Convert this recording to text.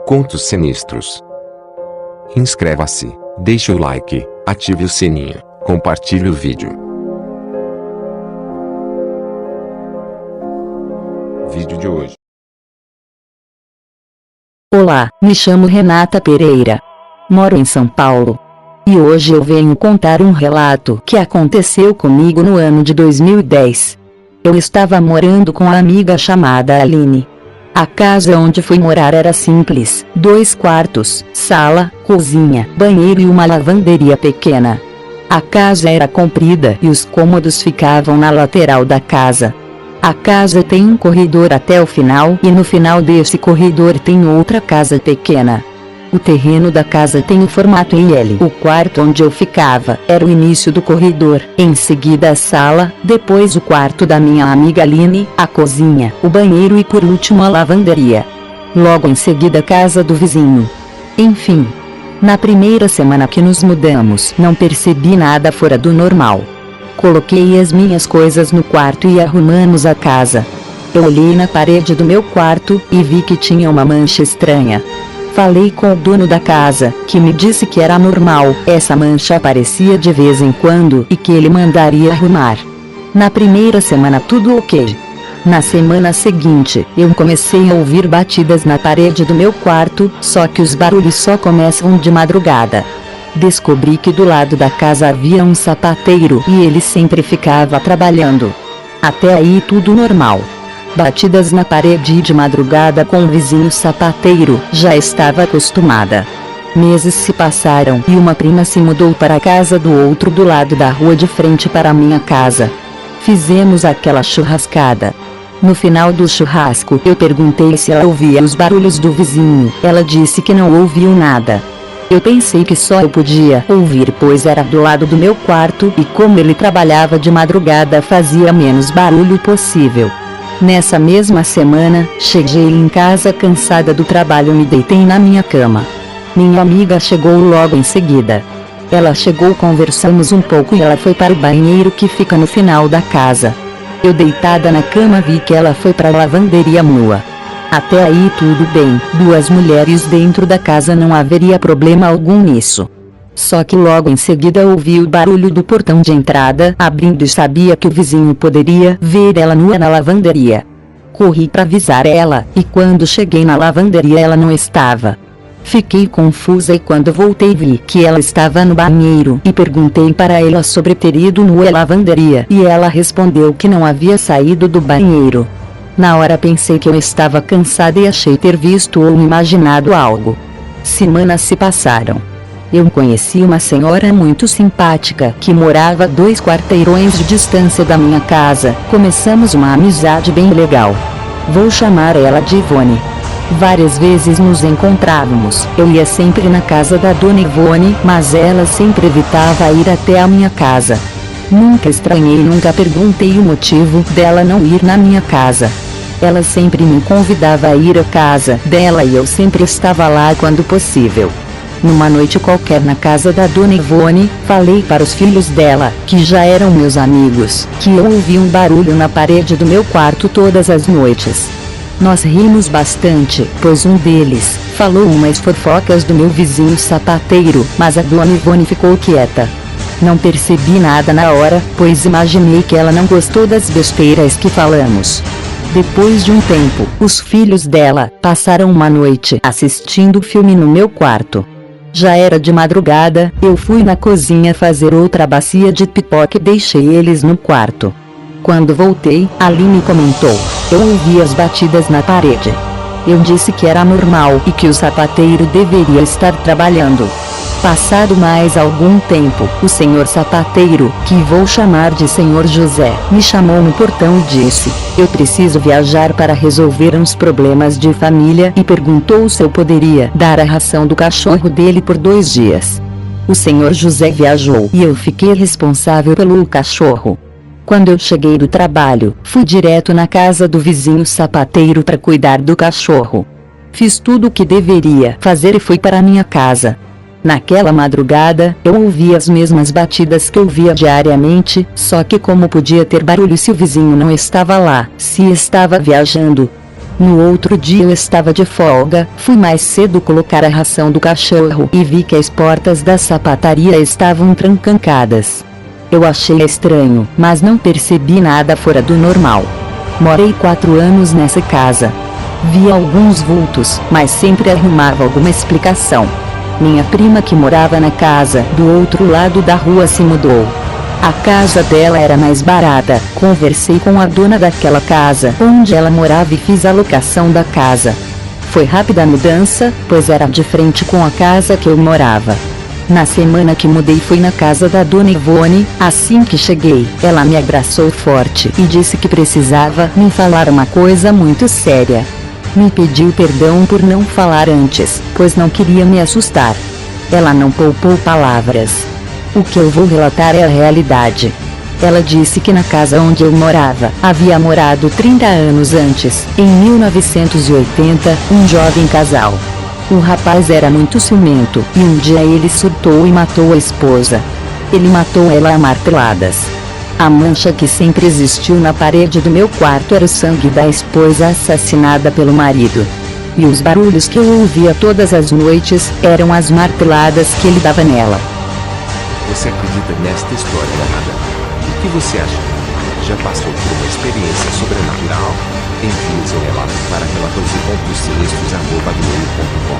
Contos sinistros. Inscreva-se, deixe o like, ative o sininho, compartilhe o vídeo. Vídeo de hoje. Olá, me chamo Renata Pereira. Moro em São Paulo. E hoje eu venho contar um relato que aconteceu comigo no ano de 2010. Eu estava morando com uma amiga chamada Aline. A casa onde fui morar era simples, 2 quartos, sala, cozinha, banheiro e uma lavanderia pequena. A casa era comprida e os cômodos ficavam na lateral da casa. A casa tem um corredor até o final e no final desse corredor tem outra casa pequena. O terreno da casa tem o formato em L. O quarto onde eu ficava era o início do corredor, em seguida a sala, depois o quarto da minha amiga Aline, a cozinha, o banheiro e por último a lavanderia. Logo em seguida a casa do vizinho. Enfim, na primeira semana que nos mudamos, não percebi nada fora do normal. Coloquei as minhas coisas no quarto e arrumamos a casa. Eu olhei na parede do meu quarto e vi que tinha uma mancha estranha. Falei com o dono da casa, que me disse que era normal, essa mancha aparecia de vez em quando e que ele mandaria arrumar. Na primeira semana tudo ok. Na semana seguinte, eu comecei a ouvir batidas na parede do meu quarto, só que os barulhos só começam de madrugada. Descobri que do lado da casa havia um sapateiro e ele sempre ficava trabalhando. Até aí tudo normal. Batidas na parede e de madrugada com o vizinho sapateiro, já estava acostumada. Meses se passaram e uma prima se mudou para a casa do outro do lado da rua de frente para a minha casa. Fizemos aquela churrascada. No final do churrasco eu perguntei se ela ouvia os barulhos do vizinho, ela disse que não ouviu nada. Eu pensei que só eu podia ouvir pois era do lado do meu quarto e como ele trabalhava de madrugada fazia menos barulho possível. Nessa mesma semana, cheguei em casa cansada do trabalho e me deitei na minha cama. Minha amiga chegou logo em seguida. Ela chegou, conversamos um pouco e ela foi para o banheiro que fica no final da casa. Eu deitada na cama vi que ela foi para a lavanderia nua. Até aí tudo bem, 2 mulheres dentro da casa não haveria problema algum nisso. Só que logo em seguida ouvi o barulho do portão de entrada abrindo e sabia que o vizinho poderia ver ela nua na lavanderia. Corri para avisar ela, e quando cheguei na lavanderia ela não estava. Fiquei confusa e quando voltei vi que ela estava no banheiro e perguntei para ela sobre ter ido nua à lavanderia e ela respondeu que não havia saído do banheiro. Na hora pensei que eu estava cansada e achei ter visto ou imaginado algo. Semanas se passaram. Eu conheci uma senhora muito simpática que morava a 2 quarteirões de distância da minha casa. Começamos uma amizade bem legal. Vou chamar ela de Ivone. Várias vezes nos encontrávamos. Eu ia sempre na casa da dona Ivone, mas ela sempre evitava ir até a minha casa. Nunca estranhei, nunca perguntei o motivo dela não ir na minha casa. Ela sempre me convidava a ir à casa dela e eu sempre estava lá quando possível. Numa noite qualquer na casa da dona Ivone, falei para os filhos dela, que já eram meus amigos, que eu ouvia um barulho na parede do meu quarto todas as noites. Nós rimos bastante, pois um deles falou umas fofocas do meu vizinho sapateiro, mas a dona Ivone ficou quieta. Não percebi nada na hora, pois imaginei que ela não gostou das besteiras que falamos. Depois de um tempo, os filhos dela passaram uma noite assistindo filme no meu quarto. Já era de madrugada, eu fui na cozinha fazer outra bacia de pipoca e deixei eles no quarto. Quando voltei, Aline comentou: eu ouvi as batidas na parede. Eu disse que era normal e que o sapateiro deveria estar trabalhando. Passado mais algum tempo, o senhor sapateiro, que vou chamar de senhor José, me chamou no portão e disse: eu preciso viajar para resolver uns problemas de família e perguntou se eu poderia dar a ração do cachorro dele por 2 dias. O senhor José viajou e eu fiquei responsável pelo cachorro. Quando eu cheguei do trabalho, fui direto na casa do vizinho sapateiro para cuidar do cachorro. Fiz tudo o que deveria fazer e fui para minha casa. Naquela madrugada, eu ouvia as mesmas batidas que ouvia diariamente, só que como podia ter barulho se o vizinho não estava lá, se estava viajando? No outro dia eu estava de folga, fui mais cedo colocar a ração do cachorro e vi que as portas da sapataria estavam trancadas. Eu achei estranho, mas não percebi nada fora do normal. Morei 4 anos nessa casa. Vi alguns vultos, mas sempre arrumava alguma explicação. Minha prima que morava na casa do outro lado da rua se mudou. A casa dela era mais barata. Conversei com a dona daquela casa onde ela morava e fiz a locação da casa. Foi rápida a mudança, pois era de frente com a casa que eu morava. Na semana que mudei fui na casa da dona Ivone. Assim que cheguei, ela me abraçou forte e disse que precisava me falar uma coisa muito séria. Me pediu perdão por não falar antes, pois não queria me assustar. Ela não poupou palavras. O que eu vou relatar é a realidade. Ela disse que na casa onde eu morava, havia morado 30 anos antes, em 1980, um jovem casal. O rapaz era muito ciumento, e um dia ele surtou e matou a esposa. Ele matou ela a marteladas. A mancha que sempre existiu na parede do meu quarto era o sangue da esposa assassinada pelo marido. E os barulhos que eu ouvia todas as noites, eram as marteladas que ele dava nela. Você acredita nesta história narrada? O que você acha? Já passou por uma experiência sobrenatural? Envie seu relato para relatos.sinistros@gmail.com